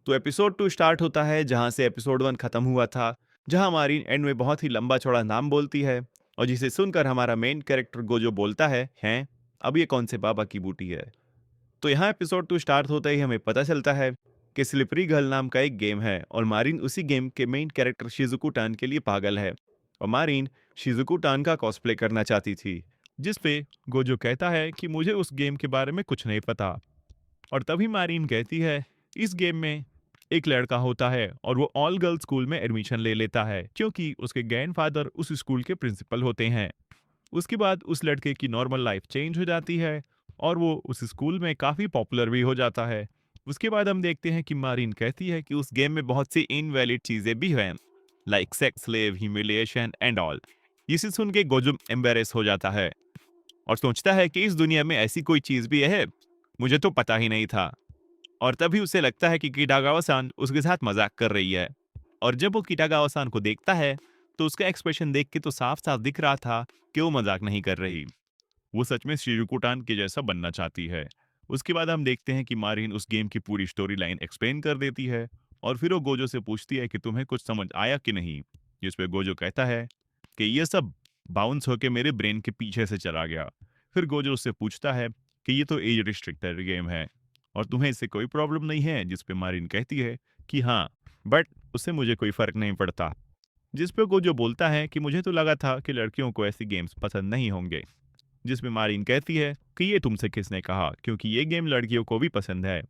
तो episode 2 start होता है जहाँ से एपिसोड 1 खत्म हुआ था, जहाँ मारीन एंड में बहुत ही लंबा चौड़ा नाम बोलती है और जिसे सुनकर हमारा मेन कैरेक्टर गोजो बोलता है, हैं? अब ये कौन से बाबा की बूटी है? तो यहाँ एपिसोड 2 स्टार्ट होते ही हमें पता चलता है कि स्लिपरी गर्ल नाम का एक गेम है और मारीन उसी गेम के मेन कैरेक्टर शिजुको टान के लिए पागल है और मारीन शिजुको टान का कॉस्प्ले करना चाहती थी, जिस पे गोजो कहता है कि मुझे उस गेम के बारे में कुछ नहीं पता। और तभी मारीन कहती है, इस गेम में एक लड़का होता है और वो ऑल गर्ल्स स्कूल में एडमिशन ले लेता है क्योंकि उसके ग्रैंडफादर उस स्कूल के प्रिंसिपल होते हैं। उसके बाद उस लड़के की नॉर्मल लाइफ चेंज हो जाती है और वो उस स्कूल में काफ़ी पॉपुलर भी हो जाता है। उसके बाद हम देखते हैं कि मारीन कहती है कि उस गेम में बहुत सी इनवैलिड चीज़ें भी हैं, like sex slave, humiliation and all. इसे सुन के गोजुम एम्बेरेस हो जाता है और सोचता है कि इस दुनिया में ऐसी कोई चीज़ भी है, मुझे तो पता ही नहीं था। और तभी उसे लगता है कि किटागावा-सान उसके साथ मजाक कर रही है। और जब वो किटागावा-सान को देखता है, तो उसका एक्सप्रेशन देख के तो साफ-साफ दिख रहा था कि वो मजाक नहीं कर रही। वो सच में शिजुको-टान के जैसा बनना चाहती है। उसके बाद हम देखते हैं कि मारिन उस गेम की पूरी स्टोरी लाइन एक्सप्लेन कर देती है और फिर वो गोजो से पूछती है कि तुम्हें कुछ समझ आया कि नहीं? जिस पे गोजो कहता है कि ये सब बाउंस होके मेरे ब्रेन के पीछे से चला गया। फिर गोजो उससे पूछता है कि ये तो एज रिस्ट्रिक्टेड गेम है और तुम्हें इससे कोई प्रॉब्लम नहीं है? जिस पे मारिन कहती है कि हाँ, बट उससे मुझे कोई फर्क नहीं पड़ता। जिस पे गोजो बोलता है कि मुझे तो लगा था कि लड़कियों को ऐसी गेम्स पसंद नहीं होंगे। जिसमें मारीन कहती है कि ये तुमसे किसने कहा, क्योंकि ये गेम लड़कियों को भी पसंद है।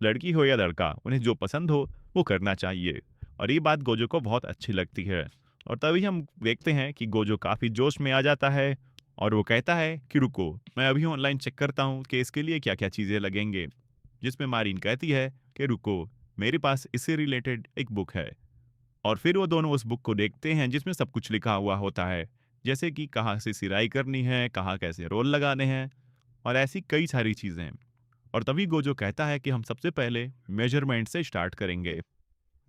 लड़की हो या लड़का, उन्हें जो पसंद हो वो करना चाहिए। और ये बात गोजो को बहुत अच्छी लगती है। और तभी हम देखते हैं कि गोजो काफ़ी जोश में आ जाता है और वो कहता है कि रुको, मैं अभी ऑनलाइन चेक करता हूँ कि इसके लिए क्या क्या चीज़ें लगेंगे। जिसमें मारीन कहती है कि रुको, मेरे पास इससे रिलेटेड एक बुक है। और फिर वो दोनों उस बुक को देखते हैं जिसमें सब कुछ लिखा हुआ होता है, जैसे कि कहाँ से सिलाई करनी है, कहाँ कैसे रोल लगाने हैं और ऐसी कई सारी चीज़ें। और तभी गोजो कहता है कि हम सबसे पहले मेजरमेंट से स्टार्ट करेंगे,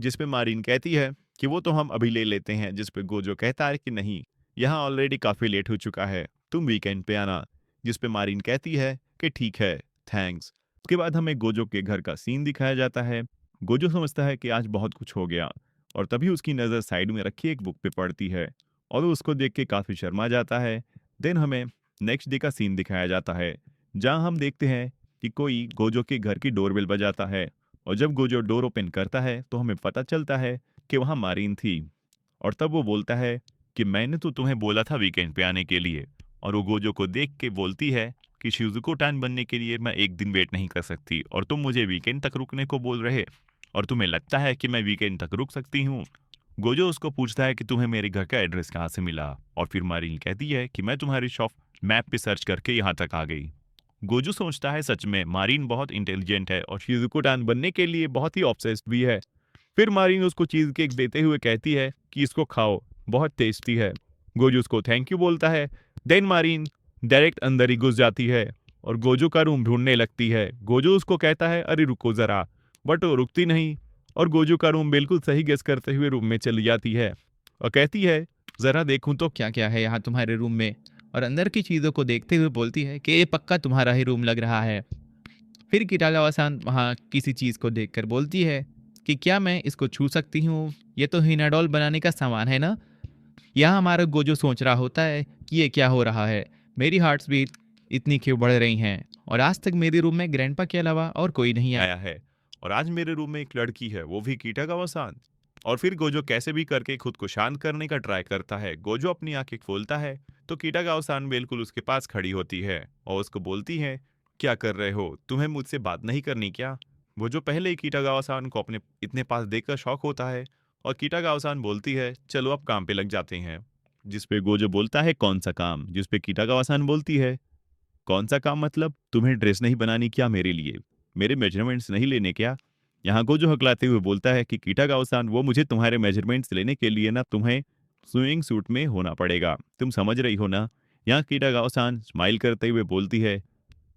जिस पे मारीन कहती है कि वो तो हम अभी ले लेते हैं। जिस पे गोजो कहता है कि नहीं, यहाँ ऑलरेडी काफ़ी लेट हो चुका है, तुम वीकेंड पे आना। जिस पे मारीन कहती है कि ठीक है, थैंक्स। उसके बाद हमें गोजो के घर का सीन दिखाया जाता है। गोजो समझता है कि आज बहुत कुछ हो गया और तभी उसकी नज़र साइड में रखी एक बुक पे पड़ती है और वो उसको देख के काफ़ी शर्मा जाता है। देन हमें नेक्स्ट डे का सीन दिखाया जाता है, जहाँ हम देखते हैं कि कोई गोजो के घर की डोरबेल बजाता है और जब गोजो डोर ओपन करता है तो हमें पता चलता है कि वहाँ मारीन थी। और तब वो बोलता है कि मैंने तो तुम्हें बोला था वीकेंड पे आने के लिए। और वो गोजो को देख के बोलती है कि शिजुको टैन बनने के लिए मैं एक दिन वेट नहीं कर सकती और तुम मुझे वीकेंड तक रुकने को बोल रहे, और तुम्हें लगता है कि मैं वीकेंड तक रुक सकती हूँ? गोजो उसको पूछता है कि तुम्हें मेरे घर का एड्रेस कहाँ से मिला और फिर मारीन कहती है कि मैं तुम्हारी शॉप मैप पे सर्च करके यहाँ तक आ गई। गोजू सोचता है सच में मारीन बहुत इंटेलिजेंट है और शिजुको टैन बनने के लिए बहुत ही ऑब्सेस्ड भी है। फिर मारीन उसको चीज केक देते हुए कहती है कि इसको खाओ, बहुत टेस्टी है। गोजू उसको थैंक यू बोलता है। देन मारीन डायरेक्ट अंदर ही घुस जाती है और गोजू का रूम ढूंढने लगती है। गोजू उसको कहता है अरे रुको जरा, बट वो रुकती नहीं और गोजू का रूम बिल्कुल सही गेस करते हुए रूम में चली जाती है और कहती है जरा देखूं तो क्या क्या है यहाँ तुम्हारे रूम में। और अंदर की चीज़ों को देखते हुए बोलती है कि ये पक्का तुम्हारा ही रूम लग रहा है। फिर किटागावा-सान वहाँ किसी चीज़ को देखकर बोलती है कि क्या मैं इसको छू सकती हूँ? ये तो हिनाडोल बनाने का सामान है ना? यहाँ हमारा गोजो सोच रहा होता है कि ये क्या हो रहा है? मेरी हार्ट्स बीट इतनी क्यों बढ़ रही हैं? और आज तक मेरे रूम में ग्रैंडपा के अलावा और कोई नहीं आया है। और आज मेरे रूम में एक लड़की है, वो भी किटागावा-सान। और फिर गोजो कैसे भी करके खुद को शांत करने का ट्राई करता है। गोजो अपनी आंखें खोलता है तो किटागावा-सान बिल्कुल उसके पास खड़ी होती है और उसको बोलती है, क्या कर रहे हो? तुम्हें मुझसे बात नहीं करनी क्या? वो जो पहले ही किटागावा-सान को अपने इतने पास देखकर शॉक होता है और किटागावा-सान बोलती है, चलो अब काम पे लग जाते हैं। जिस पे गोजो बोलता है, कौन सा काम? जिस पे किटागावा-सान बोलती है, कौन सा काम मतलब? तुम्हें ड्रेस नहीं बनानी क्या मेरे लिए? मेरे मेजरमेंट्स नहीं लेने क्या? यहाँ गोजो हकलाते हुए बोलता है कि किटागावा-सान, वो मुझे तुम्हारे मेजरमेंट्स लेने के लिए ना तुम्हें स्विमिंग सूट में होना पड़ेगा। तुम समझ रही हो ना? यहाँ किटागावा-सान स्माइल करते हुए बोलती है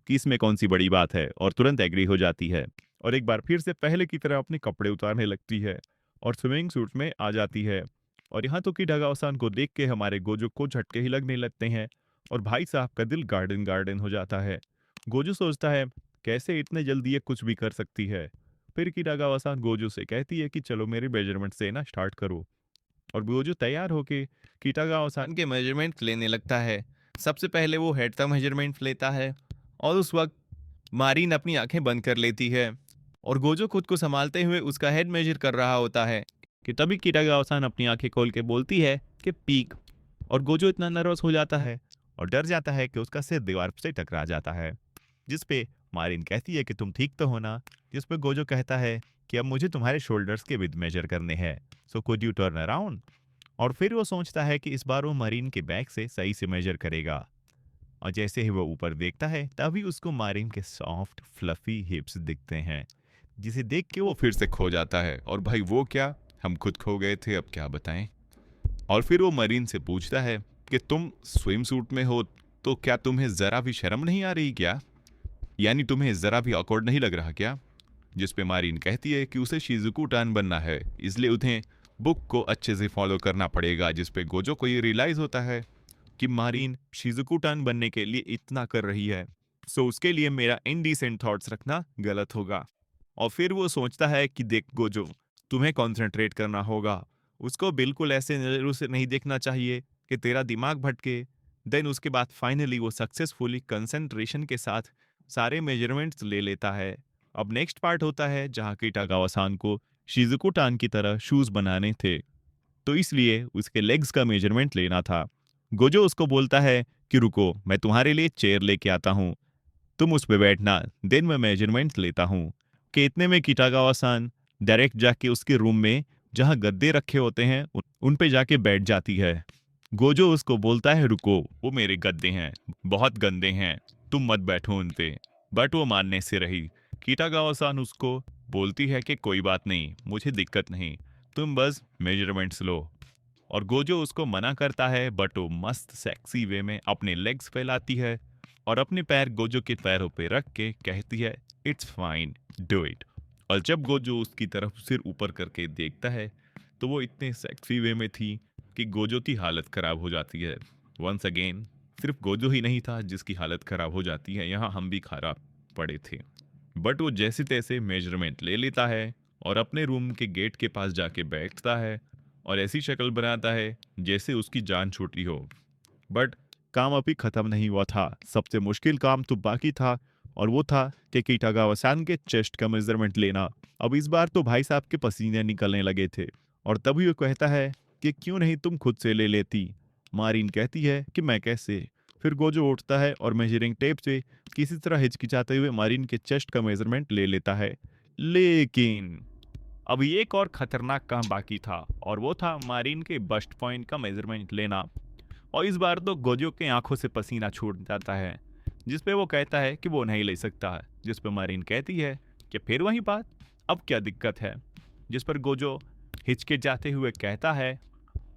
कि इसमें कौन-सी बड़ी बात है और तुरंत एग्री हो जाती है और एक बार फिर से पहले की तरह अपने कपड़े उतारने लगती है और स्विमिंग सूट में आ जाती है। और यहाँ तो कि ढगावसान को देख के हमारे गोजो को झटके ही लगने लगते हैं और भाई साहब का दिल गार्डन गार्डन हो जाता है। गोजो सोचता है कैसे इतने जल्दी ये कुछ भी कर सकती है। फिर किटागावा-सान गोजो से कहती है कि चलो मेरे मेजरमेंट से ना स्टार्ट करो। और गोजो तैयार होके किटागावा-सान के मेजरमेंट लेने लगता है। सबसे पहले वो हेड का मेजरमेंट लेता है और उस वक्त मारीन अपनी आंखें बंद कर लेती है और गोजो खुद को संभालते हुए उसका हेड मेजर कर रहा होता है कि तभी किटागावा-सान अपनी आंखें खोल के बोलती है कि पीक। और गोजो इतना नर्वस हो जाता है और डर जाता है कि उसका सिर दीवार से टकरा जाता है, जिस पे मारिन कहती है कि तुम ठीक तो हो ना। जिस पे गोजो कहता है कि अब मुझे तुम्हारे शोल्डर्स के विद मेजर करने हैं, so could U turn around. और फिर वो सोचता है कि इस बार वो मरीन के बैक से सही से मेजर करेगा। और जैसे ही वो ऊपर देखता है तभी उसको मरीन के सॉफ्ट फ्लफी हिप्स दिखते हैं, जिसे देख के वो फिर से खो जाता है। और भाई वो क्या, हम खुद खो गए थे, अब क्या बताएं। और फिर वो मरीन से पूछता है कि तुम स्विम सूट में हो तो क्या तुम्हें जरा भी शर्म नहीं आ रही क्या, यानी तुम्हें जरा भी ऑकवर्ड नहीं लग रहा क्या। जिस पे मारीन कहती है कि उसे शिजुकू टान बनना है, इसलिए उन्हें बुक को अच्छे से फॉलो करना पड़ेगा। जिस पे गोजो को ये रियलाइज होता है कि मारीन शिजुकू टान बनने के लिए इतना कर रही है, सो उसके लिए मेरा इनडिसेंट थॉट्स रखना गलत होगा। और फिर वो सोचता है कि देख गोजो, तुम्हें कंसंट्रेट करना होगा, उसको बिल्कुल ऐसे नजरों से नहीं देखना चाहिए कि तेरा दिमाग भटके। देन उसके बाद फाइनली वो सक्सेसफुली कंसंट्रेशन के साथ सारे मेजरमेंट्स ले लेता है। अब नेक्स्ट पार्ट होता है जहाँ किटागावा-सान को शिजुको टान की तरह शूज बनाने थे, तो इसलिए उसके लेग्स का मेजरमेंट लेना था। गोजो उसको बोलता है कि रुको, मैं तुम्हारे लिए चेयर लेके आता हूँ, तुम उस पे बैठना, देन मैं मेजरमेंट लेता हूँ। कि इतने में किटागावा-सान डायरेक्ट जाके उसके रूम में जहाँ गद्दे रखे होते हैं उन पे जाके बैठ जाती है। गोजो उसको बोलता है रुको, वो मेरे गद्दे हैं, बहुत गंदे हैं, तुम मत बैठो उन पे। बट वो मानने से रही। किटागावा-सान उसको बोलती है कि कोई बात नहीं, मुझे दिक्कत नहीं, तुम बस मेजरमेंट्स लो। और गोजो उसको मना करता है बट वो मस्त सेक्सी वे में अपने लेग्स फैलाती है और अपने पैर गोजो के पैरों पे रख के कहती है इट्स फाइन, डू इट। और जब गोजो उसकी तरफ सिर ऊपर करके देखता है तो वो इतने सेक्सी वे में थी कि गोजो की हालत खराब हो जाती है। वंस अगेन सिर्फ गोजो ही नहीं था जिसकी हालत खराब हो जाती है, यहाँ हम भी खराब पड़े थे। बट वो जैसे तैसे मेजरमेंट ले लेता है और अपने रूम के गेट के पास जाके बैठता है और ऐसी शक्ल बनाता है जैसे उसकी जान छूटी हो। बट काम अभी खत्म नहीं हुआ था, सबसे मुश्किल काम तो बाकी था। और वो था कि किटागावा-सान के चेस्ट का मेजरमेंट लेना। अब इस बार तो भाई साहब के पसीने निकलने लगे थे और तभी वो कहता है कि क्यों नहीं तुम खुद से ले लेती। मारीन कहती है कि मैं कैसे। फिर गोजो उठता है और मेजरिंग टेप से किसी तरह हिचकिचाते हुए मारीन के चेस्ट का मेजरमेंट ले लेता है। लेकिन अभी एक और खतरनाक काम बाकी था और वो था मारीन के बस्ट पॉइंट का मेजरमेंट लेना। और इस बार तो गोजो के आंखों से पसीना छूट जाता है, जिस पे वो कहता है कि वो नहीं ले सकता है। जिस पे मारीन कहती है कि फिर वही बात, अब क्या दिक्कत है। जिस पर गोजो हिचके जाते हुए कहता है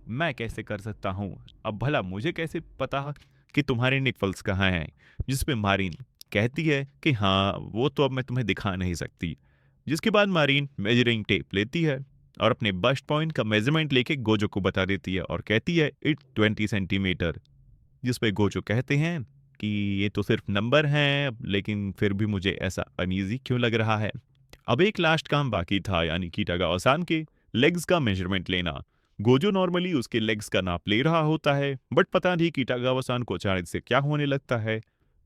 मैं कैसे कर सकता हूँ, अब भला मुझे कैसे पता कि तुम्हारे निकल्स कहाँ हैं। जिस पे मारीन कहती है कि हाँ वो तो अब मैं तुम्हें दिखा नहीं सकती। जिसके बाद मारीन मेजरिंग टेप लेती है और अपने बस्ट पॉइंट का मेजरमेंट लेके गोजो को बता देती है और कहती है इट 20 सेंटीमीटर। जिस पे गोजो कहते हैं कि ये तो सिर्फ नंबर हैं, लेकिन फिर भी मुझे ऐसा अनईजी क्यों लग रहा है। अब एक लास्ट काम बाकी था, यानी किटागावा-सान के लेग्स का मेजरमेंट लेना। गोजो नॉर्मली उसके लेग्स का नाप ले रहा होता है, बट पता नहीं किटागावा-सान को अचानक से क्या होने लगता है।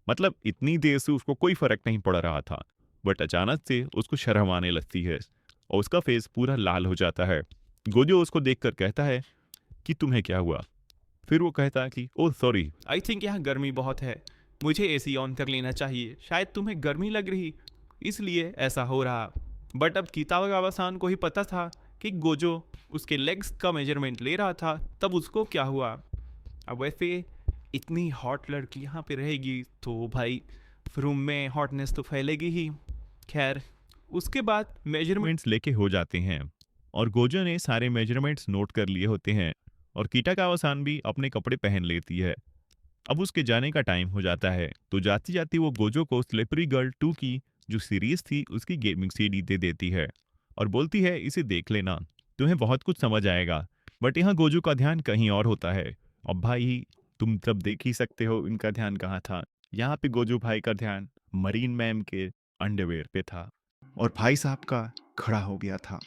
मतलब इतनी देर से उसको कोई फर्क नहीं पड़ रहा था, बट अचानक से उसको शर्म आने लगती है और उसका फेस पूरा लाल हो जाता है। गोजो उसको देखकर कहता है कि तुम्हें क्या हुआ। फिर वो कहता है कि ओह सॉरी, आई थिंक यहाँ गर्मी बहुत है, मुझे एसी ऑन कर लेना चाहिए, शायद तुम्हें गर्मी लग रही इसलिए ऐसा हो रहा। बट अब कितागावा-सान को ही पता था कि गोजो उसके लेग्स का मेजरमेंट ले रहा था, तब उसको क्या हुआ। अब वैसे इतनी हॉट लड़की यहाँ पे रहेगी तो भाई रूम में हॉटनेस तो फैलेगी ही। खैर उसके बाद मेजरमेंट्स लेके हो जाते हैं और गोजो ने सारे मेजरमेंट्स नोट कर लिए होते हैं और किटागावा-सान भी अपने कपड़े पहन लेती है। अब उसके जाने का टाइम हो जाता है, तो जाती जाती वो गोजो को स्लिपरी गर्ल 2 की जो सीरीज थी उसकी गेमिंग सीडी दे देती है और बोलती है इसे देख लेना, तुम्हें बहुत कुछ समझ आएगा। बट यहाँ गोजो का ध्यान कहीं और होता है। अब भाई तुम सब देख ही सकते हो इनका ध्यान कहाँ था। यहाँ पे गोजो भाई का ध्यान मरीन मैम के अंडरवेयर पे था। और भाई साहब का खड़ा हो गया था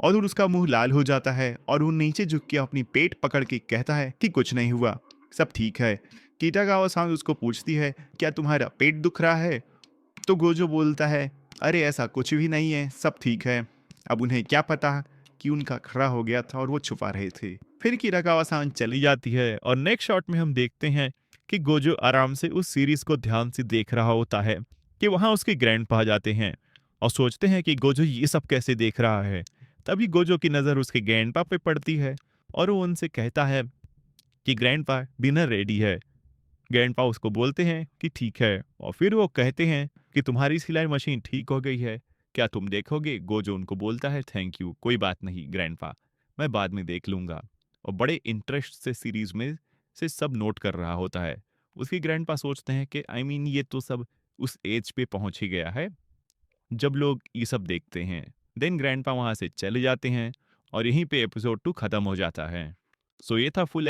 और उसका मुंह लाल हो जाता है और वो नीचे झुक के अपनी पेट पकड़ के कहता है कि कुछ नहीं हुआ, सब ठीक है। कीटागावा सांग उसको पूछती है, क्या तुम्हारा पेट दुख रहा है? तो गोजो बोलता है, अरे ऐसा कुछ भी नहीं है, सब ठीक है। अब उन्हें क्या पता कि उनका खड़ा हो गया था और वो छुपा रहे थे। फिर कीटागावा सांग चली जाती है और नेक्स्ट शॉट में हम देखते हैं कि गोजो आराम से उस सीरीज को ध्यान से देख रहा होता है कि वहां उसके ग्रैंडपा जाते हैं और सोचते हैं कि गोजो ये सब कैसे देख रहा है। तभी गोजो की नज़र उसके ग्रैंडपा पे पड़ती है और वो उनसे कहता है कि ग्रैंडपा डिनर रेडी है। ग्रैंडपा उसको बोलते हैं कि ठीक है और फिर वो कहते हैं कि तुम्हारी सिलाई मशीन ठीक हो गई है, क्या तुम देखोगे? गोजो उनको बोलता है थैंक यू, कोई बात नहीं ग्रैंडपा, मैं बाद में देख लूंगा। और बड़े इंटरेस्ट से सीरीज में से सब नोट कर रहा होता है। उसकी ग्रैंडपा सोचते हैं कि ये तो सब उस एज पे पहुंच ही गया है जब लोग ये सब देखते हैं। देन ग्रैंडपा वहां से चले जाते हैं और यहीं पे एपिसोड 2 खत्म हो जाता है। सो ये था फुल